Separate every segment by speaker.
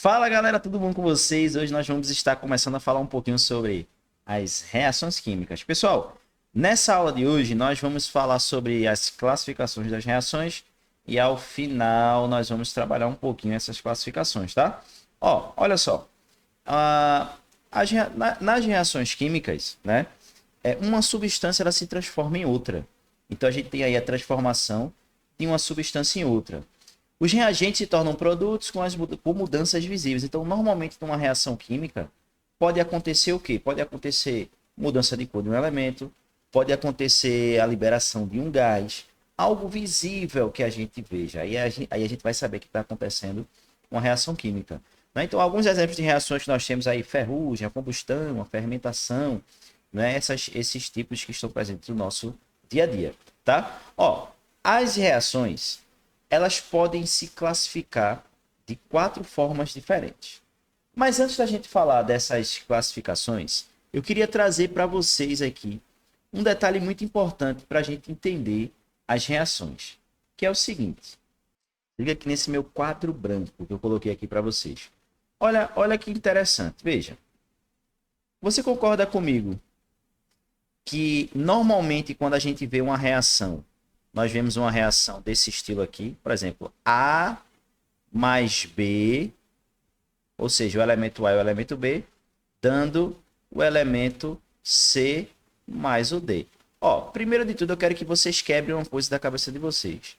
Speaker 1: Fala galera, tudo bom com vocês? Hoje nós vamos estar começando a falar um pouquinho sobre as reações químicas. Pessoal, nessa aula de hoje nós vamos falar sobre as classificações das reações e ao final nós vamos trabalhar um pouquinho essas classificações, tá? Ó, olha só, nas reações químicas, né, uma substância ela se transforma em outra. Então a gente tem aí a transformação de uma substância em outra. Os reagentes se tornam produtos com mudanças visíveis. Então, normalmente, numa reação química, pode acontecer o quê? Pode acontecer mudança de cor de um elemento, pode acontecer a liberação de um gás, algo visível que a gente veja. Aí a gente vai saber que está acontecendo uma reação química. Né? Então, alguns exemplos de reações que nós temos aí, ferrugem, a combustão, a fermentação, né? Esses tipos que estão presentes no nosso dia a dia. Tá? Ó, as reações elas podem se classificar de 4 formas diferentes. Mas antes da gente falar dessas classificações, eu queria trazer para vocês aqui um detalhe muito importante para a gente entender as reações, que é o seguinte. Liga aqui nesse meu quadro branco que eu coloquei aqui para vocês. Olha que interessante. Veja, você concorda comigo que normalmente quando a gente vê uma reação, nós vemos uma reação desse estilo aqui, por exemplo, A mais B, ou seja, o elemento A e o elemento B, dando o elemento C mais o D. Ó, primeiro de tudo, eu quero que vocês quebrem uma coisa da cabeça de vocês.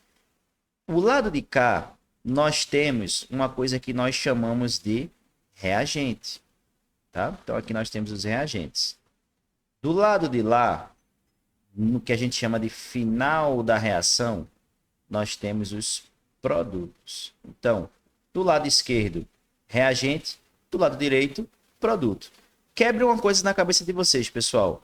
Speaker 1: O lado de cá, nós temos uma coisa que nós chamamos de reagente, tá? Então, aqui nós temos os reagentes. Do lado de lá, no que a gente chama de final da reação, nós temos os produtos. Então, do lado esquerdo, reagente, do lado direito, produto. Quebre uma coisa na cabeça de vocês, pessoal.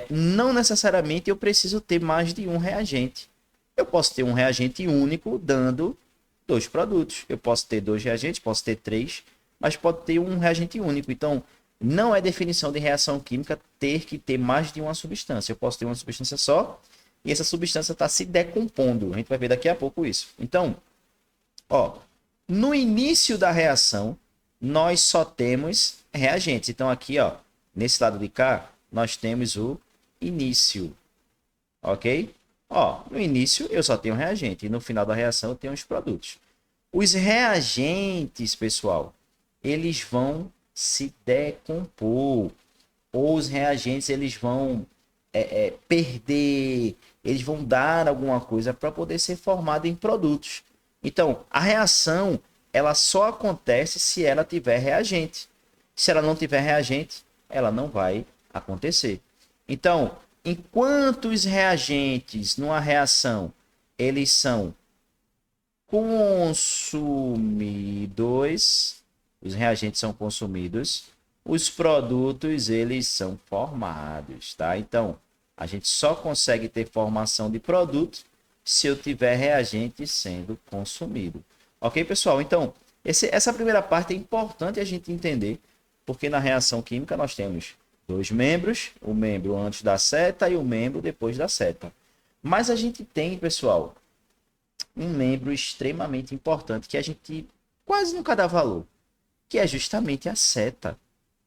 Speaker 1: Não necessariamente eu preciso ter mais de um reagente. Eu posso ter um reagente único dando 2 produtos. Eu posso ter 2 reagentes, posso ter 3, mas pode ter um reagente único. Então, não é definição de reação química ter que ter mais de uma substância. Eu posso ter uma substância só e essa substância está se decompondo. A gente vai ver daqui a pouco isso. Então, ó, no início da reação, nós só temos reagentes. Então, aqui, ó, nesse lado de cá, nós temos o início. Ok? Ó, no início eu só tenho reagente e no final da reação eu tenho os produtos. Os reagentes, pessoal, eles vão se decompor, ou os reagentes eles vão perder, eles vão dar alguma coisa para poder ser formado em produtos. Então, a reação ela só acontece se ela tiver reagente. Se ela não tiver reagente, ela não vai acontecer. Então, enquanto os reagentes numa reação eles são consumidos, os reagentes são consumidos, os produtos eles são formados, tá? Então, a gente só consegue ter formação de produto se eu tiver reagente sendo consumido. Ok, pessoal? Então, essa primeira parte é importante a gente entender, porque na reação química nós temos 2 membros, o membro antes da seta e o membro depois da seta. Mas a gente tem, pessoal, um membro extremamente importante que a gente quase nunca dá valor, que é justamente a seta.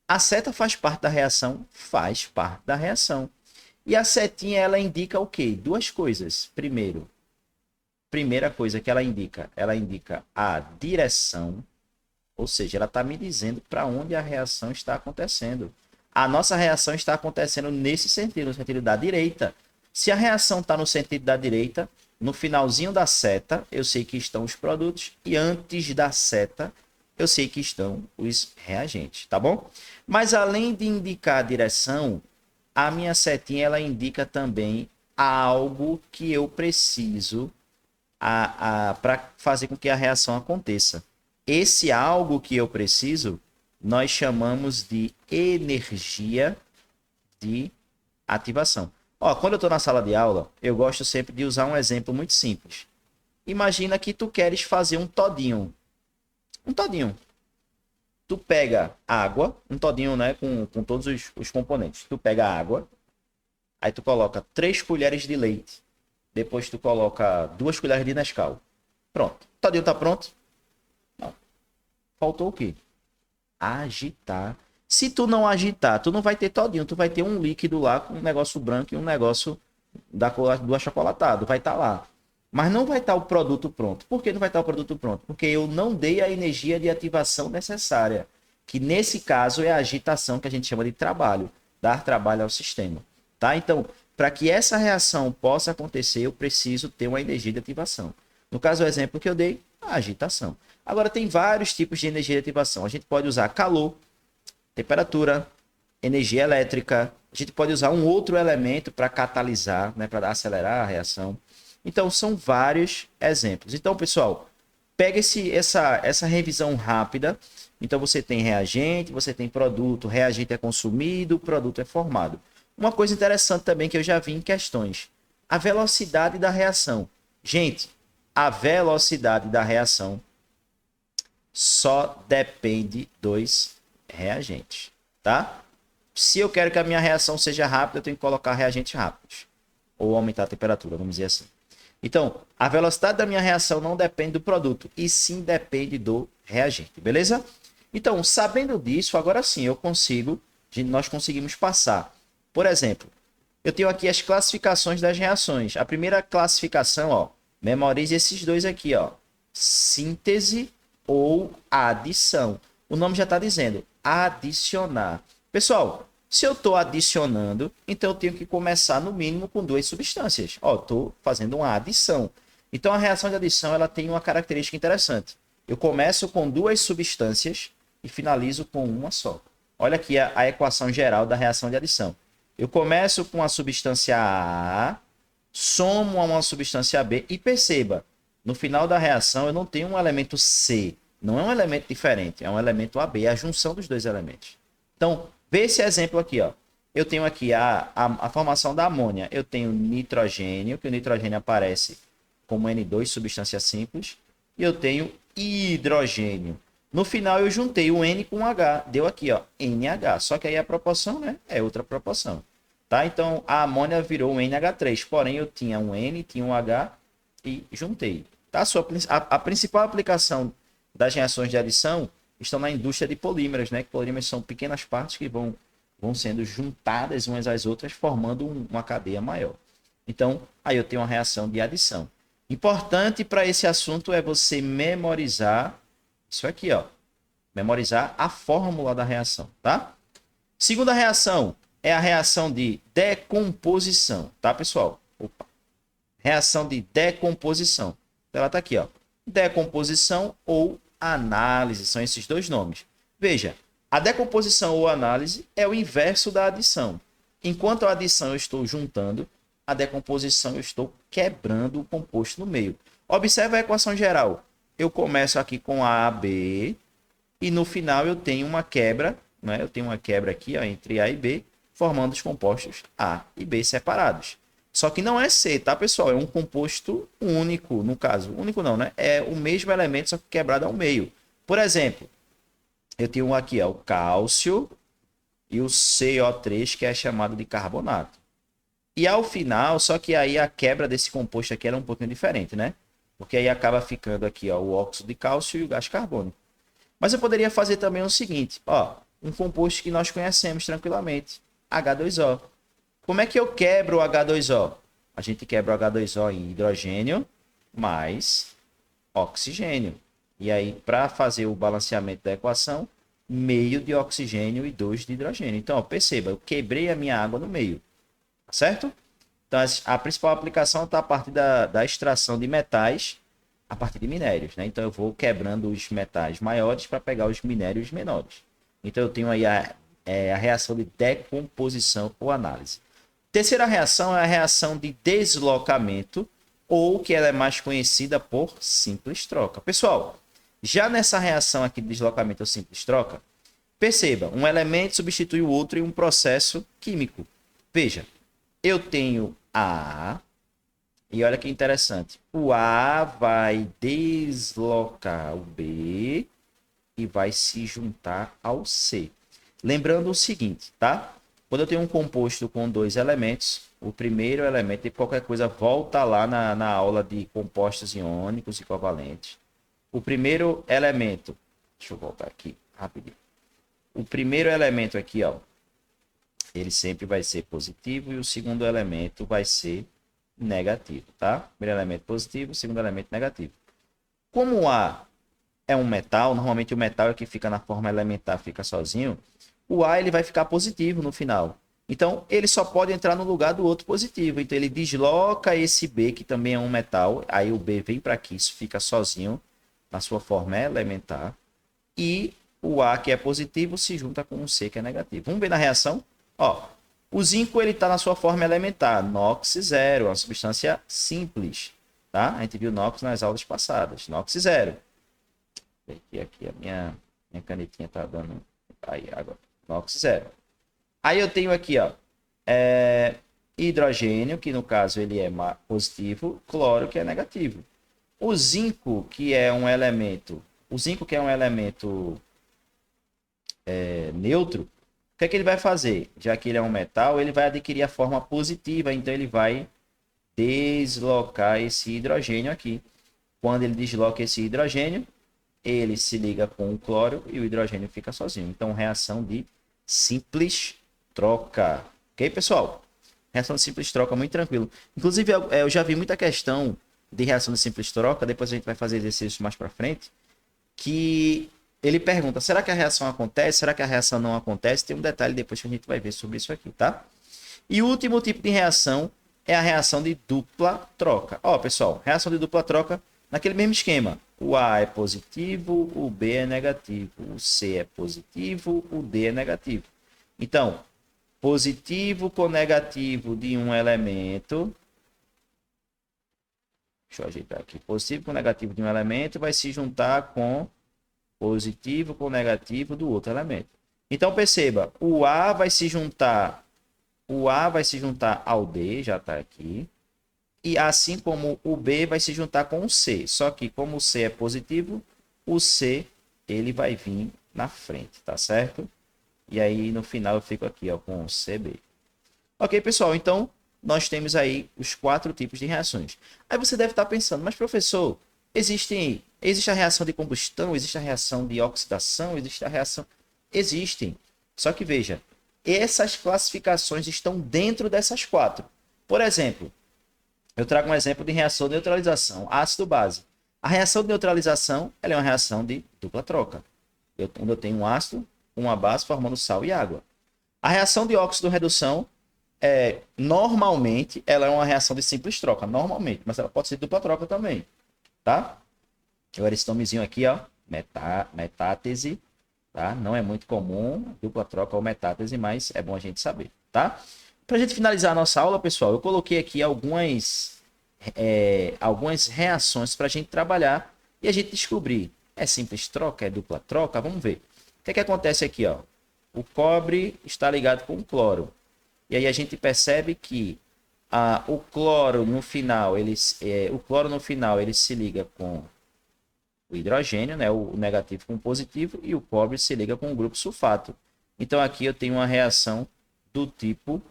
Speaker 1: A seta faz parte da reação? Faz parte da reação. E a setinha, ela indica o quê? 2 coisas. Primeira coisa que ela indica a direção, ou seja, ela está me dizendo para onde a reação está acontecendo. A nossa reação está acontecendo nesse sentido, no sentido da direita. Se a reação está no sentido da direita, no finalzinho da seta, eu sei que estão os produtos, e antes da seta, eu sei que estão os reagentes, tá bom? Mas além de indicar a direção, a minha setinha ela indica também algo que eu preciso para fazer com que a reação aconteça. Esse algo que eu preciso, nós chamamos de energia de ativação. Ó, quando eu estou na sala de aula, eu gosto sempre de usar um exemplo muito simples. Imagina que tu queres fazer um todinho. Um todinho. Tu pega água, um todinho, né, com todos os componentes. Tu pega água, aí tu coloca 3 colheres de leite. Depois tu coloca 2 colheres de Nescau. Pronto. O todinho tá pronto? Não. Faltou o quê? Agitar. Se tu não agitar, tu não vai ter todinho, tu vai ter um líquido lá com um negócio branco e um negócio do achocolatado, vai estar lá. Mas não vai estar o produto pronto. Por que não vai estar o produto pronto? Porque eu não dei a energia de ativação necessária, que nesse caso é a agitação que a gente chama de trabalho, dar trabalho ao sistema, tá? Então, para que essa reação possa acontecer, eu preciso ter uma energia de ativação. No caso, o exemplo que eu dei, a agitação. Agora, tem vários tipos de energia de ativação. A gente pode usar calor, temperatura, energia elétrica. A gente pode usar um outro elemento para catalisar, né, para acelerar a reação. Então, são vários exemplos. Então, pessoal, pega essa revisão rápida. Então, você tem reagente, você tem produto, reagente é consumido, produto é formado. Uma coisa interessante também que eu já vi em questões, a velocidade da reação. Gente, a velocidade da reação só depende dos reagentes, tá? Se eu quero que a minha reação seja rápida, eu tenho que colocar reagentes rápidos. Ou aumentar a temperatura, vamos dizer assim. Então, a velocidade da minha reação não depende do produto, e sim depende do reagente, beleza? Então, sabendo disso, agora sim, nós conseguimos passar. Por exemplo, eu tenho aqui as classificações das reações. A primeira classificação, ó, memorize esses dois aqui, ó. Síntese ou adição. O nome já está dizendo, adicionar. Pessoal, se eu estou adicionando, então eu tenho que começar no mínimo com duas substâncias. Ó, estou fazendo uma adição. Então a reação de adição ela tem uma característica interessante. Eu começo com duas substâncias e finalizo com uma só. Olha aqui a equação geral da reação de adição. Eu começo com a substância A, somo a uma substância B e perceba, no final da reação eu não tenho um elemento C. Não é um elemento diferente, é um elemento AB, é a junção dos dois elementos. Então, vê esse exemplo aqui, ó. Eu tenho aqui a formação da amônia. Eu tenho nitrogênio, que o nitrogênio aparece como N2, substância simples. E eu tenho hidrogênio. No final, eu juntei o N com o H. Deu aqui, ó, NH. Só que aí a proporção, né, é outra proporção. Tá? Então, a amônia virou um NH3. Porém, eu tinha um N, tinha um H e juntei. Tá? A principal aplicação das reações de adição estão na indústria de polímeros, né? Que polímeros são pequenas partes que vão sendo juntadas umas às outras, formando uma cadeia maior. Então, aí eu tenho uma reação de adição. Importante para esse assunto é você memorizar isso aqui, ó. Memorizar a fórmula da reação, tá? Segunda reação é a reação de decomposição, tá, pessoal? Opa. Reação de decomposição. Ela tá aqui, ó. Decomposição ou análise, são esses dois nomes. Veja, a decomposição ou análise é o inverso da adição. Enquanto a adição eu estou juntando, a decomposição eu estou quebrando o composto no meio. Observe a equação geral. Eu começo aqui com A, B, e no final eu tenho uma quebra, né? Eu tenho uma quebra aqui, ó, entre A e B, formando os compostos A e B separados. Só que não é C, tá, pessoal? É um composto único, no caso. Único não, né? É o mesmo elemento, só que quebrado ao meio. Por exemplo, eu tenho aqui, ó, o cálcio e o CO3, que é chamado de carbonato. E ao final, só que aí a quebra desse composto aqui era um pouquinho diferente, né? Porque aí acaba ficando aqui, ó, o óxido de cálcio e o gás carbônico. Mas eu poderia fazer também o seguinte, ó, um composto que nós conhecemos tranquilamente, H2O. Como é que eu quebro o H2O? A gente quebra o H2O em hidrogênio mais oxigênio. E aí, para fazer o balanceamento da equação, meio de oxigênio e 2 de hidrogênio. Então, ó, perceba, eu quebrei a minha água no meio. Certo? Então, a principal aplicação está a partir da extração de metais a partir de minérios. Né? Então, eu vou quebrando os metais maiores para pegar os minérios menores. Então, eu tenho aí a reação de decomposição ou análise. Terceira reação é a reação de deslocamento, ou que ela é mais conhecida por simples troca. Pessoal, já nessa reação aqui de deslocamento ou simples troca, perceba, um elemento substitui o outro em um processo químico. Veja, eu tenho A, e olha que interessante, o A vai deslocar o B e vai se juntar ao C. Lembrando o seguinte, tá? Quando eu tenho um composto com dois elementos, o primeiro elemento de qualquer coisa volta lá na aula de compostos iônicos e covalentes. O primeiro elemento Deixa eu voltar aqui rapidinho. O primeiro elemento aqui, ó, ele sempre vai ser positivo e o segundo elemento vai ser negativo, tá? Primeiro elemento positivo, segundo elemento negativo. Como o A é um metal, normalmente o metal é que fica na forma elementar, fica sozinho, o A ele vai ficar positivo no final. Então, ele só pode entrar no lugar do outro positivo. Então, ele desloca esse B, que também é um metal, aí o B vem para aqui, isso fica sozinho na sua forma elementar. E o A, que é positivo, se junta com o C, que é negativo. Vamos ver na reação? Ó, o zinco ele está na sua forma elementar, NOx zero, uma substância simples. Tá? A gente viu NOx nas aulas passadas, NOx zero. Aqui a minha canetinha está dando... Aí, agora, NOx zero. Aí eu tenho aqui, ó, hidrogênio, que no caso ele é positivo, cloro, que é negativo. O zinco, que é um elemento... O zinco, que é um elemento neutro, o que é que ele vai fazer? Já que ele é um metal, ele vai adquirir a forma positiva, então ele vai deslocar esse hidrogênio aqui. Quando ele desloca esse hidrogênio, ele se liga com o cloro e o hidrogênio fica sozinho. Então, reação de simples troca. Ok, pessoal? Reação de simples troca, muito tranquilo. Inclusive, eu já vi muita questão de reação de simples troca, depois a gente vai fazer exercício mais para frente, que ele pergunta, será que a reação acontece? Será que a reação não acontece? Tem um detalhe depois que a gente vai ver sobre isso aqui, tá? E o último tipo de reação é a reação de dupla troca. Ó, pessoal, reação de dupla troca, naquele mesmo esquema. O A é positivo, o B é negativo. O C é positivo, o D é negativo. Então, positivo com negativo de um elemento. Deixa eu ajeitar aqui. Positivo com negativo de um elemento vai se juntar com positivo com negativo do outro elemento. Então, perceba, o A vai se juntar ao D, já está aqui. E assim como o B vai se juntar com o C. Só que como o C é positivo, o C ele vai vir na frente, tá certo? E aí no final eu fico aqui ó, com o CB. Ok, pessoal? Então nós temos aí os 4 tipos de reações. Aí você deve estar pensando, mas professor, existe a reação de combustão, existe a reação de oxidação, existe a reação... Existem. Só que veja, essas classificações estão dentro dessas 4. Por exemplo, eu trago um exemplo de reação de neutralização, ácido-base. A reação de neutralização ela é uma reação de dupla troca. Onde eu tenho um ácido, uma base formando sal e água. A reação de óxido-redução, normalmente, ela é uma reação de simples troca, normalmente, mas ela pode ser dupla troca também, tá? Agora esse nomezinho aqui, ó, metátese, tá? Não é muito comum, dupla troca ou metátese, mas é bom a gente saber, tá? Para a gente finalizar a nossa aula, pessoal, eu coloquei aqui algumas reações para a gente trabalhar e a gente descobrir. É simples troca? É dupla troca? Vamos ver. O que é que acontece aqui? Ó? O cobre está ligado com o cloro. E aí a gente percebe que o cloro no final ele se liga com o hidrogênio, né? O negativo com o positivo, e o cobre se liga com o grupo sulfato. Então aqui eu tenho uma reação do tipo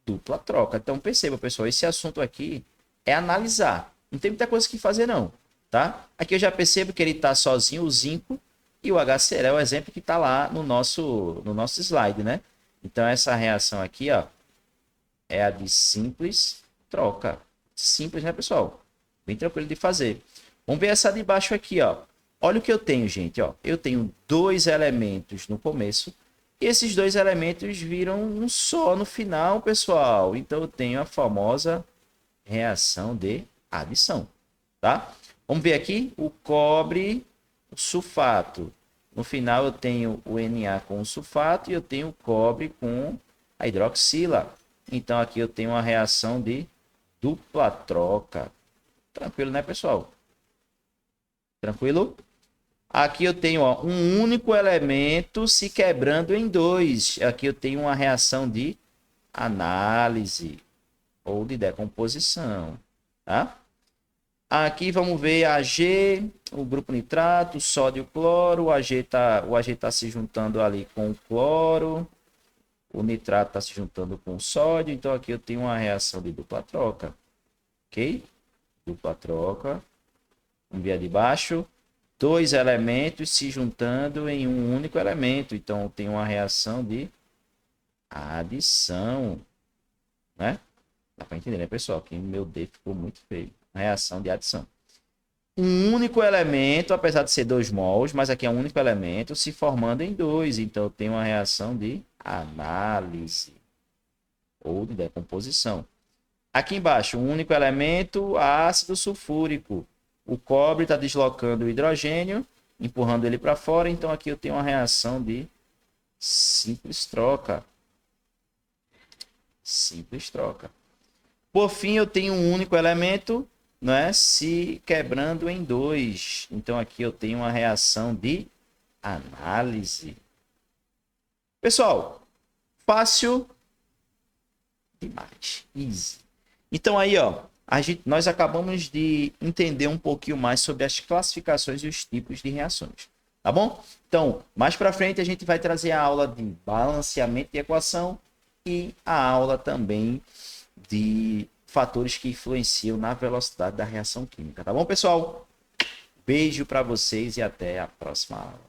Speaker 1: dupla troca. Então perceba, pessoal, esse assunto aqui é analisar. Não tem muita coisa que fazer não, tá? Aqui eu já percebo que ele está sozinho, o zinco, e o HCl é o exemplo que está lá no nosso slide, né? Então essa reação aqui, ó, é a de simples troca. Simples, né, pessoal? Bem tranquilo de fazer. Vamos ver essa de baixo aqui, ó. Olha o que eu tenho, gente, ó. Eu tenho 2 elementos no começo. E esses 2 elementos viram um só no final, pessoal. Então, eu tenho a famosa reação de adição, tá? Vamos ver aqui o cobre, o sulfato. No final, eu tenho o Na com o sulfato e eu tenho o cobre com a hidroxila. Então, aqui eu tenho uma reação de dupla troca. Tranquilo, né, pessoal? Tranquilo? Aqui eu tenho ó, um único elemento se quebrando em 2. Aqui eu tenho uma reação de análise ou de decomposição. Tá? Aqui vamos ver Ag, o grupo nitrato, sódio e cloro. O Ag tá se juntando ali com o cloro. O nitrato está se juntando com o sódio. Então aqui eu tenho uma reação de dupla troca. Ok? Dupla troca. Vamos ver a de baixo. dois elementos se juntando em um único elemento. Então, eu tenho uma reação de adição, né? Dá para entender, né, pessoal? Que meu D ficou muito feio. Reação de adição. Um único elemento, apesar de ser 2 mols, mas aqui é um único elemento se formando em 2. Então, eu tenho uma reação de análise ou de decomposição. Aqui embaixo, um único elemento, ácido sulfúrico. O cobre está deslocando o hidrogênio, empurrando ele para fora. Então, aqui eu tenho uma reação de simples troca. Simples troca. Por fim, eu tenho um único elemento, né, se quebrando em 2. Então, aqui eu tenho uma reação de análise. Pessoal, fácil demais. Easy. Então, aí, ó, nós acabamos de entender um pouquinho mais sobre as classificações e os tipos de reações. Tá bom? Então, mais para frente a gente vai trazer a aula de balanceamento de equação e a aula também de fatores que influenciam na velocidade da reação química. Tá bom, pessoal? Beijo para vocês e até a próxima aula.